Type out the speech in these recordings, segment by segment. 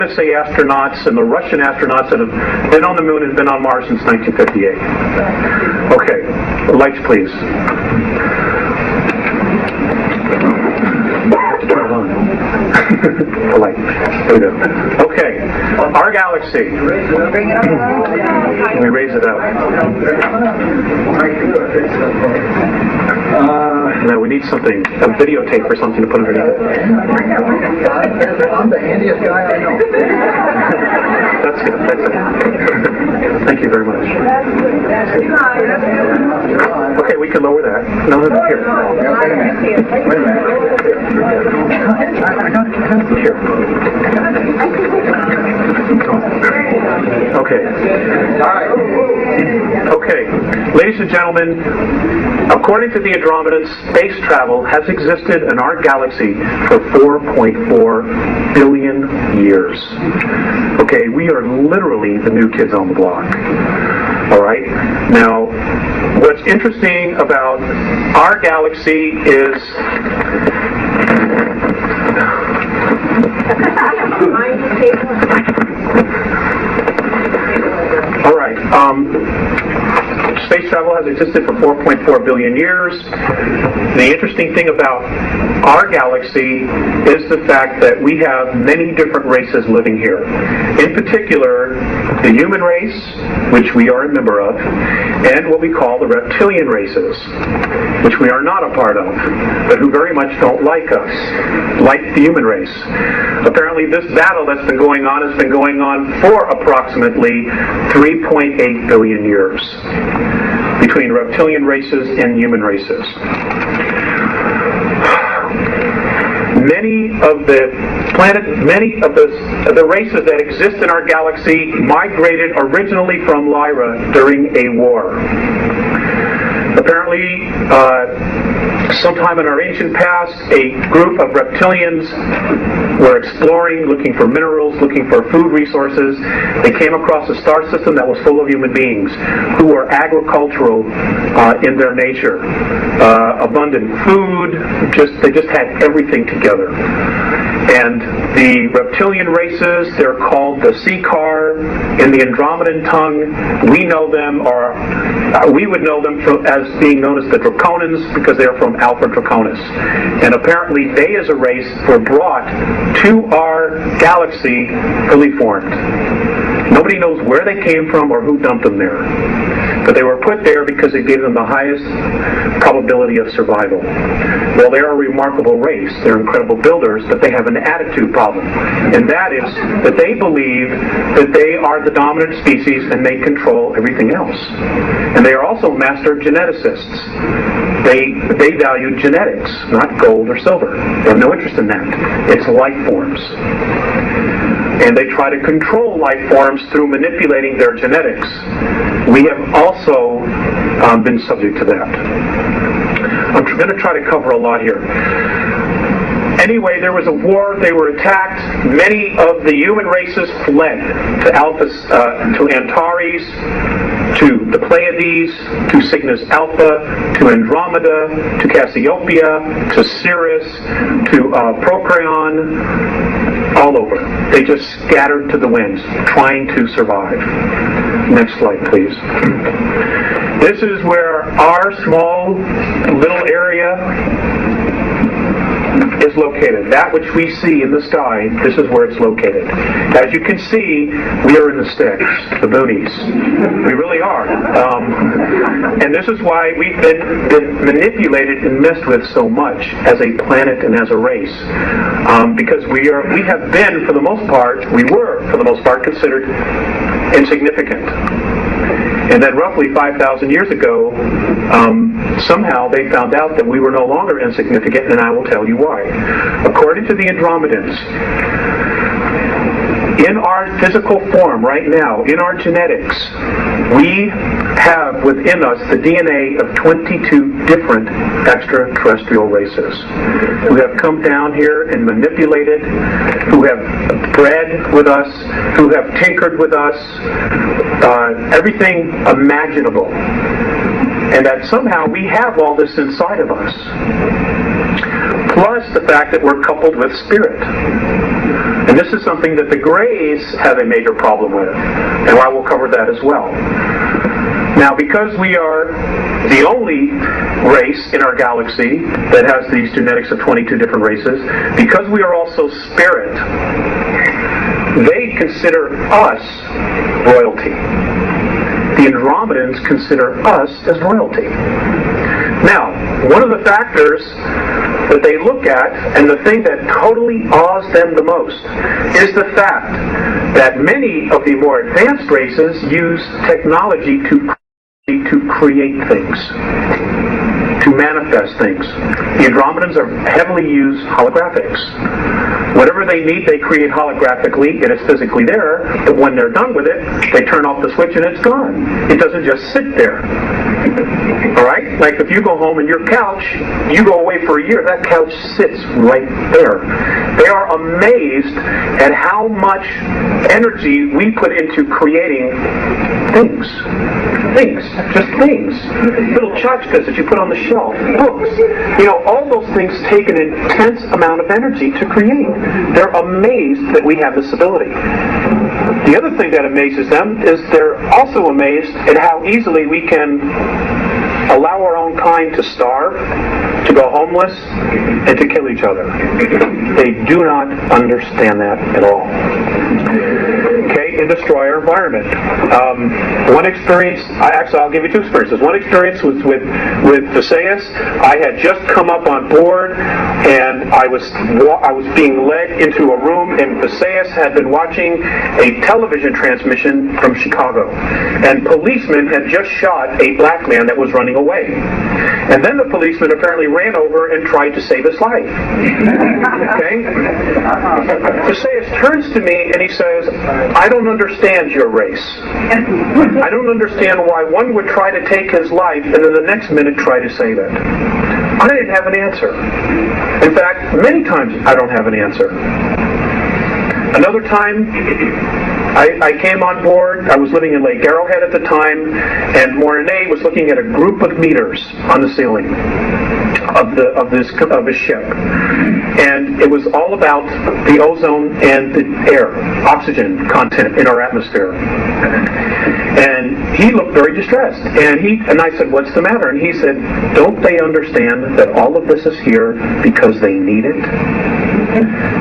USA astronauts and the Russian astronauts that have been on the moon and been on Mars since 1958. Okay, lights please. Light. There we go. Okay, our galaxy. Let me raise it up. No, we need something, a videotape or something to put underneath it. I'm the handiest guy I know. That's good. That's it. Thank you very much. Okay, we can lower that. No, here. Wait a minute. Here. Okay. Okay. Ladies and gentlemen, according to the Andromedans, space travel has existed in our galaxy for 4.4 billion years. Okay, we are literally the new kids on the block. All right? Now, what's interesting about our galaxy is... All right. Space travel has existed for 4.4 billion years. The interesting thing about our galaxy is the fact that we have many different races living here. In particular, the human race, which we are a member of, and what we call the reptilian races, which we are not a part of, but who very much don't like us, like the human race. Apparently, this battle that's been going on has been going on for approximately 3.8 billion years between reptilian races and human races. Many of the races that exist in our galaxy migrated originally from Lyra during a war. Apparently, sometime in our ancient past, a group of reptilians were exploring, looking for minerals, looking for food resources. They came across a star system that was full of human beings who were agricultural in their nature. Abundant food, they just had everything together. And the reptilian races, they're called the Seekar. In the Andromedan tongue, we know them, or we would know them as being known as the Draconans because they're from Alpha Draconis. And apparently they as a race were brought to our galaxy fully formed. Nobody knows where they came from or who dumped them there. But they were put there because it gave them the highest probability of survival. Well, they're a remarkable race. They're incredible builders, but they have an attitude problem. And that is that they believe that they are the dominant species and they control everything else. And they are also master geneticists. They value genetics, not gold or silver. They have no interest in that. It's life forms. And they try to control life forms through manipulating their genetics. We have also been subject to that. I'm going to try to cover a lot here. Anyway, there was a war. They were attacked. Many of the human races fled to Antares, to the Pleiades, to Cygnus Alpha, to Andromeda, to Cassiopeia, to Sirius, to Procreon, all over. They just scattered to the winds, trying to survive. Next slide, please. This is where our small little area is located. That which we see in the sky, this is where it's located. As you can see, we are in the sticks, the boonies. We really are. And this is why we've been manipulated and messed with so much as a planet and as a race. Because we have been, for the most part, considered insignificant. And then roughly 5,000 years ago, somehow they found out that we were no longer insignificant, and I will tell you why. According to the Andromedans, in our physical form right now, in our genetics, we have within us the DNA of 22 different extraterrestrial races who have come down here and manipulated, who have bred with us, who have tinkered with us, everything imaginable. And that somehow we have all this inside of us. Plus the fact that we're coupled with spirit. And this is something that the Greys have a major problem with, and I will cover that as well. Now, because we are the only race in our galaxy that has these genetics of 22 different races, because we are also spirit, they consider us royalty. The Andromedans consider us as royalty. Now, one of the factors that they look at, and the thing that totally awes them the most, is the fact that many of the more advanced races use technology to create things, to manifest things. The Andromedans are heavily use holographics. Whatever they need, they create holographically, and it's physically there, but when they're done with it, they turn off the switch and it's gone. It doesn't just sit there. Alright? Like if you go home and your couch, you go away for a year, that couch sits right there. They are amazed at how much energy we put into creating things. Things. Just things. Little tchotchkes that you put on the shelf. Books. You know, all those things take an intense amount of energy to create. They're amazed that we have this ability. The other thing that amazes them is they're also amazed at how easily we can allow our own kind to starve, to go homeless, and to kill each other. They do not understand that at all. Okay, and destroy our environment. One experience, I'll give you two experiences. One experience was with Theseus. I had just come up on board, and I was being led into a room, and Theseus had been watching a television transmission from Chicago. And policemen had just shot a black man that was running away. And then the policeman apparently ran over and tried to save his life. Okay? Theseus turns to me and he says, I don't understand your race. I don't understand why one would try to take his life and then the next minute try to save it. I didn't have an answer. In fact, many times I don't have an answer. Another time, I came on board. I was living in Lake Arrowhead at the time, and Mornay was looking at a group of meters on the ceiling of his ship, and it was all about the ozone and the air, oxygen content in our atmosphere. And he looked very distressed, and I said, "What's the matter?" And he said, "Don't they understand that all of this is here because they need it?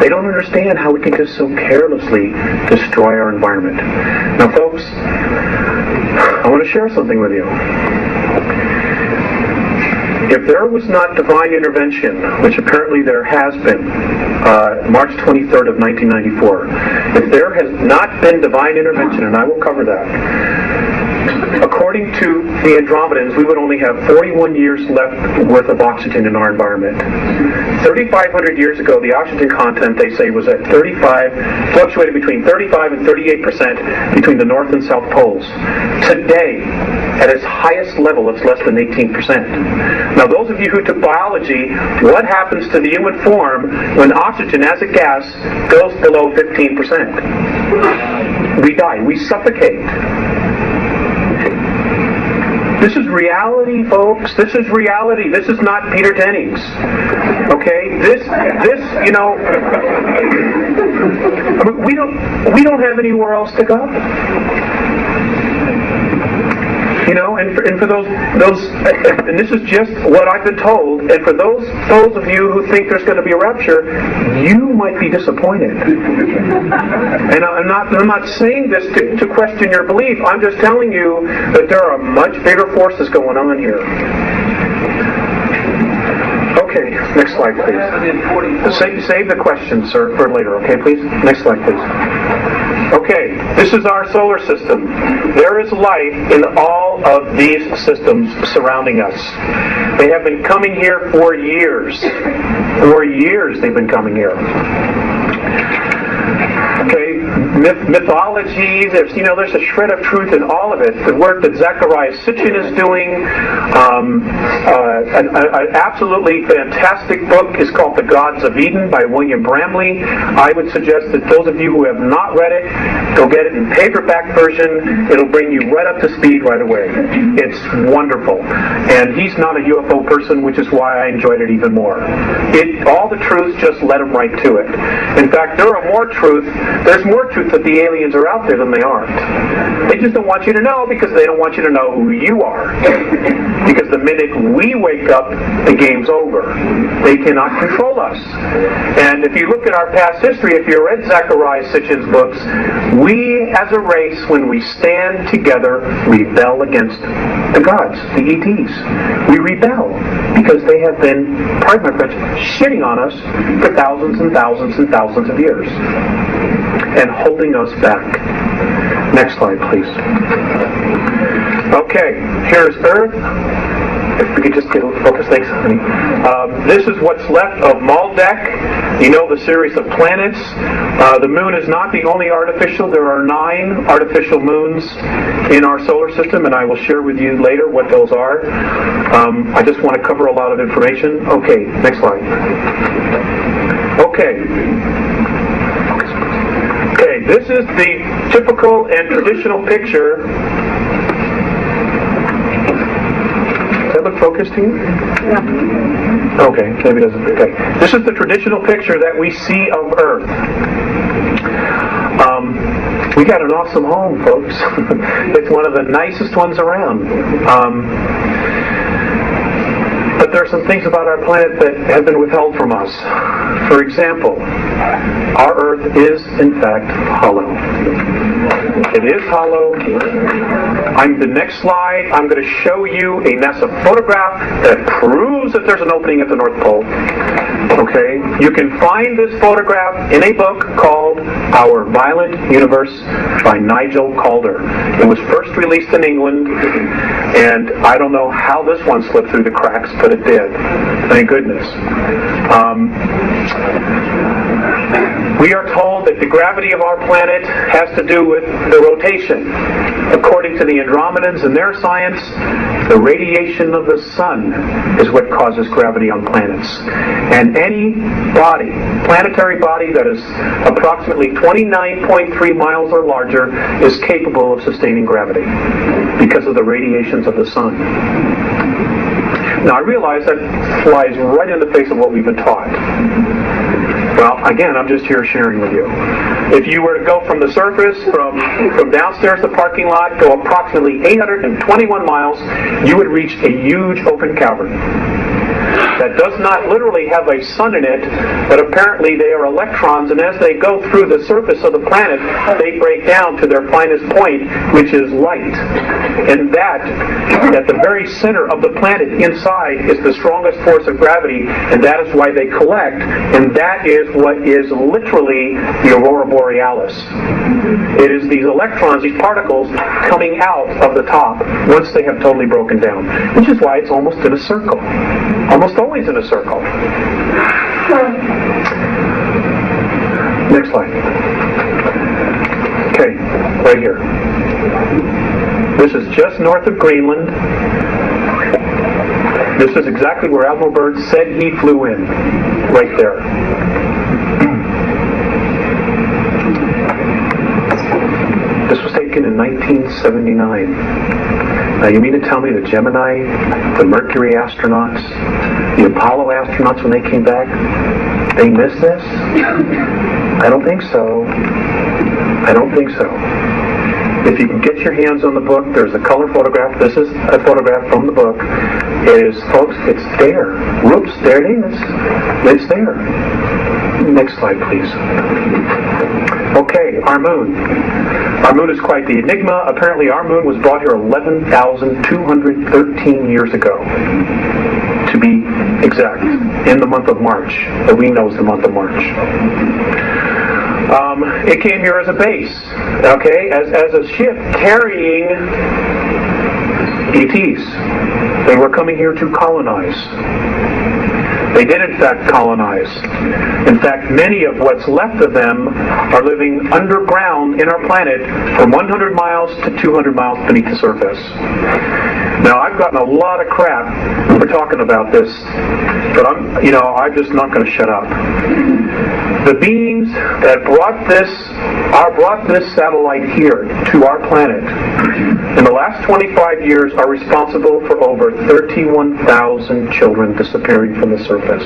They don't understand how we can just so carelessly destroy our environment." Now, folks, I want to share something with you. If there was not divine intervention, which apparently there has been, March 23rd of 1994, if there has not been divine intervention, and I will cover that, according to the Andromedans, we would only have 41 years left worth of oxygen in our environment. 3,500 years ago, the oxygen content, they say, was at 35, fluctuated between 35 and 38% between the North and South poles. Today, at its highest level, it's less than 18%. Now, those of you who took biology, what happens to the human form when oxygen as a gas goes below 15%? We die. We suffocate. This is reality, folks. This is reality. This is not Peter Jennings. Okay? This, you know, we don't have anywhere else to go. You know, and for those, and this is just what I've been told. And for those of you who think there's going to be a rapture, you might be disappointed. And I'm not saying this to question your belief. I'm just telling you that there are much bigger forces going on here. Okay, next slide, please. Save the question, sir, for later. Okay, please. Next slide, please. Okay, this is our solar system. There is life in all of these systems surrounding us. They have been coming here for years. For years they've been coming here. Okay, mythologies. There's a shred of truth in all of it. The work that Zacharias Sitchin is doing, an absolutely fantastic book is called The Gods of Eden by William Bramley. I would suggest that those of you who have not read it, go get it in paperback version. It'll bring you right up to speed right away. It's wonderful. And he's not a UFO person, which is why I enjoyed it even more. All the truth, just let him right to it. In fact, there's more truth that the aliens are out there than they aren't. They just don't want you to know because they don't want you to know who you are. Because the minute we wake up, the game's over. They cannot control us. And if you look at our past history, if you read Zacharias Sitchin's books, we as a race, when we stand together, rebel against the gods, the ETs. We rebel because they have been, pardon my French, shitting on us for thousands and thousands and thousands of years and holding us back. Next slide, please. Okay, here's Earth. If we could just get a focus, thanks, honey. This is what's left of Maldek. You know the series of planets. The moon is not the only artificial. There are 9 artificial moons in our solar system, and I will share with you later what those are. I just want to cover a lot of information. Okay, next slide. Okay, this is the typical and traditional picture. Does that look focused to you? Yeah. Okay, maybe it doesn't. Okay. This is the traditional picture that we see of Earth. We got an awesome home, folks. It's one of the nicest ones around. But there are some things about our planet that have been withheld from us. For example, our Earth is, in fact, hollow. It is hollow. The next slide, I'm going to show you a NASA photograph that proves that there's an opening at the North Pole. Okay? You can find this photograph in a book called Our Violent Universe by Nigel Calder. It was first released in England, and I don't know how this one slipped through the cracks, but it did. Thank goodness. We are told that the gravity of our planet has to do with the rotation. According to the Andromedans and their science, the radiation of the sun is what causes gravity on planets. And any body, planetary body that is approximately 29.3 miles or larger is capable of sustaining gravity because of the radiations of the sun. Now, I realize that flies right in the face of what we've been taught. Well, again, I'm just here sharing with you. If you were to go from the surface, from downstairs to the parking lot, go approximately 821 miles, you would reach a huge open cavern that does not literally have a sun in it, but apparently they are electrons, and as they go through the surface of the planet, they break down to their finest point, which is light. And that, at the very center of the planet inside, is the strongest force of gravity, and that is why they collect, and that is what is literally the aurora borealis. It is these electrons, these particles, coming out of the top once they have totally broken down, which is why it's almost in a circle. Almost always in a circle. Next slide. Okay, right here. This is just north of Greenland. This is exactly where Admiral Byrd said he flew in. Right there. This was taken in 1979. Now, you mean to tell me the Gemini, the Mercury astronauts, the Apollo astronauts, when they came back, they missed this? I don't think so. I don't think so. If you can get your hands on the book, there's a color photograph. This is a photograph from the book. It is, folks, it's there. Whoops, there it is. It's there. Next slide, please. Okay, our moon. Our moon is quite the enigma. Apparently our moon was brought here 11,213 years ago, to be exact, in the month of March, that we know is the month of March. It came here as a base, okay, as a ship carrying ETs. They were coming here to colonize. They did, in fact, colonize. In fact, many of what's left of them are living underground in our planet from 100 miles to 200 miles beneath the surface. Now, I've gotten a lot of crap for talking about this, but I'm just not going to shut up. The beings that brought this satellite here to our planet in the last 25 years are responsible for over 31,000 children disappearing from the surface.